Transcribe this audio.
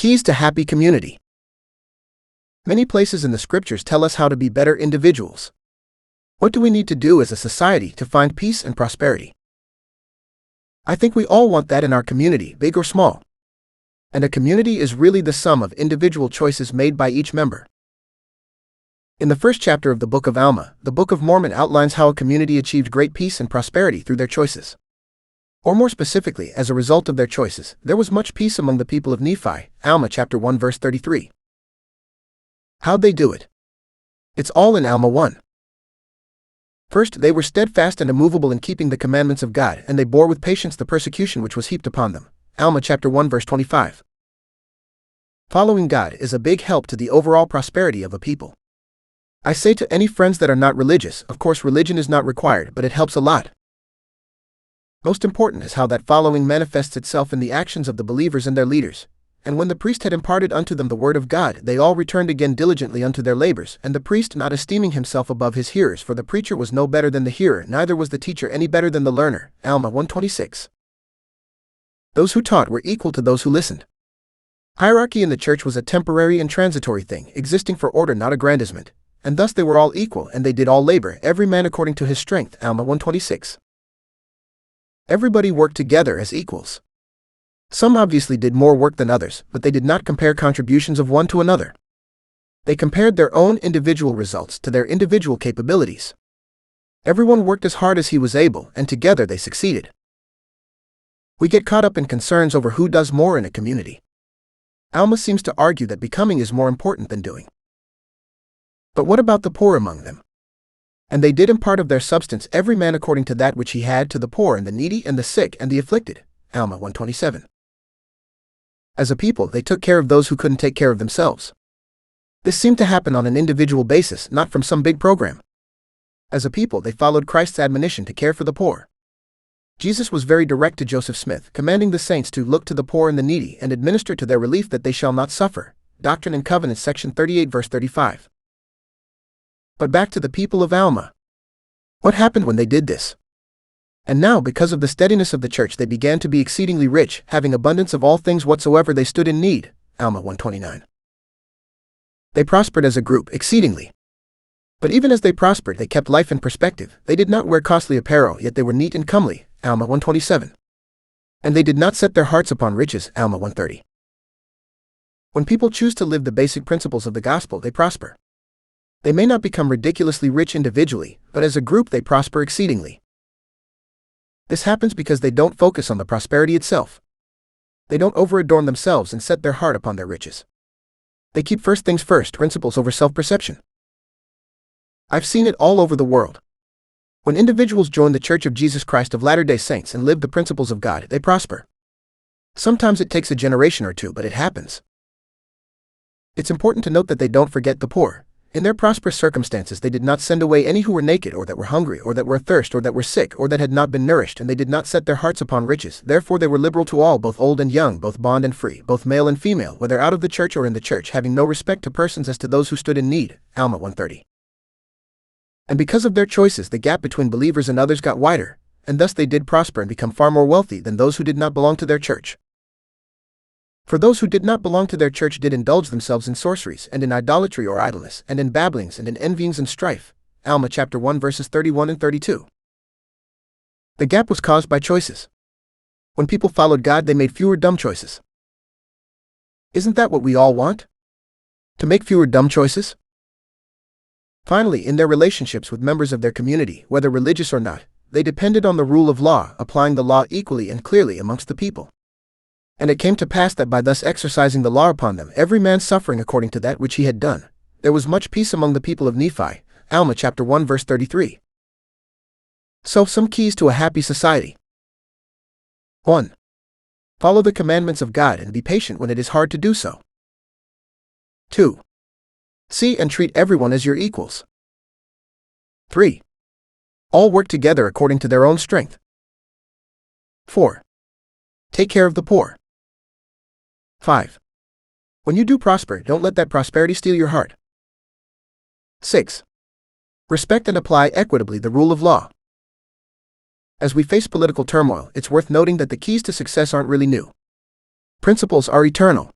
Keys to happy community. Many places in the scriptures tell us how to be better individuals. What do we need to do as a society to find peace and prosperity? I think we all want that in our community, big or small. And a community is really the sum of individual choices made by each member. In the first chapter of the Book of Alma, the Book of Mormon outlines how a community achieved great peace and prosperity through their choices. Or more specifically, as a result of their choices, there was much peace among the people of Nephi, Alma chapter 1 verse 33. How'd they do it? It's all in Alma 1. First, they were steadfast and immovable in keeping the commandments of God, and they bore with patience the persecution which was heaped upon them, Alma chapter 1 verse 25. Following God is a big help to the overall prosperity of a people. I say to any friends that are not religious, of course religion is not required, but it helps a lot. Most important is how that following manifests itself in the actions of the believers and their leaders. And when the priest had imparted unto them the word of God, they all returned again diligently unto their labors, and the priest not esteeming himself above his hearers, for the preacher was no better than the hearer, neither was the teacher any better than the learner, Alma 1:26. Those who taught were equal to those who listened. Hierarchy in the church was a temporary and transitory thing, existing for order, not aggrandizement, and thus they were all equal, and they did all labor, every man according to his strength, Alma 1:26. Everybody worked together as equals. Some obviously did more work than others, but they did not compare contributions of one to another. They compared their own individual results to their individual capabilities. Everyone worked as hard as he was able, and together they succeeded. We get caught up in concerns over who does more in a community. Alma seems to argue that becoming is more important than doing. But what about the poor among them? And they did impart of their substance every man according to that which he had to the poor and the needy and the sick and the afflicted, Alma 1:27. As a people, they took care of those who couldn't take care of themselves. This seemed to happen on an individual basis, not from some big program. As a people, they followed Christ's admonition to care for the poor. Jesus was very direct to Joseph Smith, commanding the saints to look to the poor and the needy and administer to their relief that they shall not suffer. Doctrine and Covenants section 38 verse 35. But back to the people of Alma. What happened when they did this? And now, because of the steadiness of the church, they began to be exceedingly rich, having abundance of all things whatsoever they stood in need, Alma 1:29. They prospered as a group, exceedingly. But even as they prospered, they kept life in perspective. They did not wear costly apparel, yet they were neat and comely, Alma 1:27. And they did not set their hearts upon riches, Alma 1:30. When people choose to live the basic principles of the gospel, they prosper. They may not become ridiculously rich individually, but as a group they prosper exceedingly. This happens because they don't focus on the prosperity itself. They don't overadorn themselves and set their heart upon their riches. They keep first things first, principles over self-perception. I've seen it all over the world. When individuals join the Church of Jesus Christ of Latter-day Saints and live the principles of God, they prosper. Sometimes it takes a generation or two, but it happens. It's important to note that they don't forget the poor. In their prosperous circumstances, they did not send away any who were naked, or that were hungry, or that were athirst, or that were sick, or that had not been nourished, and they did not set their hearts upon riches. Therefore they were liberal to all, both old and young, both bond and free, both male and female, whether out of the church or in the church, having no respect to persons as to those who stood in need, Alma 1:30. And because of their choices, the gap between believers and others got wider, and thus they did prosper and become far more wealthy than those who did not belong to their church. For those who did not belong to their church did indulge themselves in sorceries, and in idolatry or idleness, and in babblings, and in envyings and strife, Alma chapter 1 verses 31 and 32. The gap was caused by choices. When people followed God, they made fewer dumb choices. Isn't that what we all want? To make fewer dumb choices? Finally, in their relationships with members of their community, whether religious or not, they depended on the rule of law, applying the law equally and clearly amongst the people. And it came to pass that by thus exercising the law upon them, every man suffering according to that which he had done, there was much peace among the people of Nephi, Alma chapter 1 verse 33. So, some keys to a happy society. 1. Follow the commandments of God and be patient when it is hard to do so. 2. See and treat everyone as your equals. 3. All work together according to their own strength. 4. Take care of the poor. 5. When you do prosper, don't let that prosperity steal your heart. 6. Respect and apply equitably the rule of law. As we face political turmoil, it's worth noting that the keys to success aren't really new. Principles are eternal.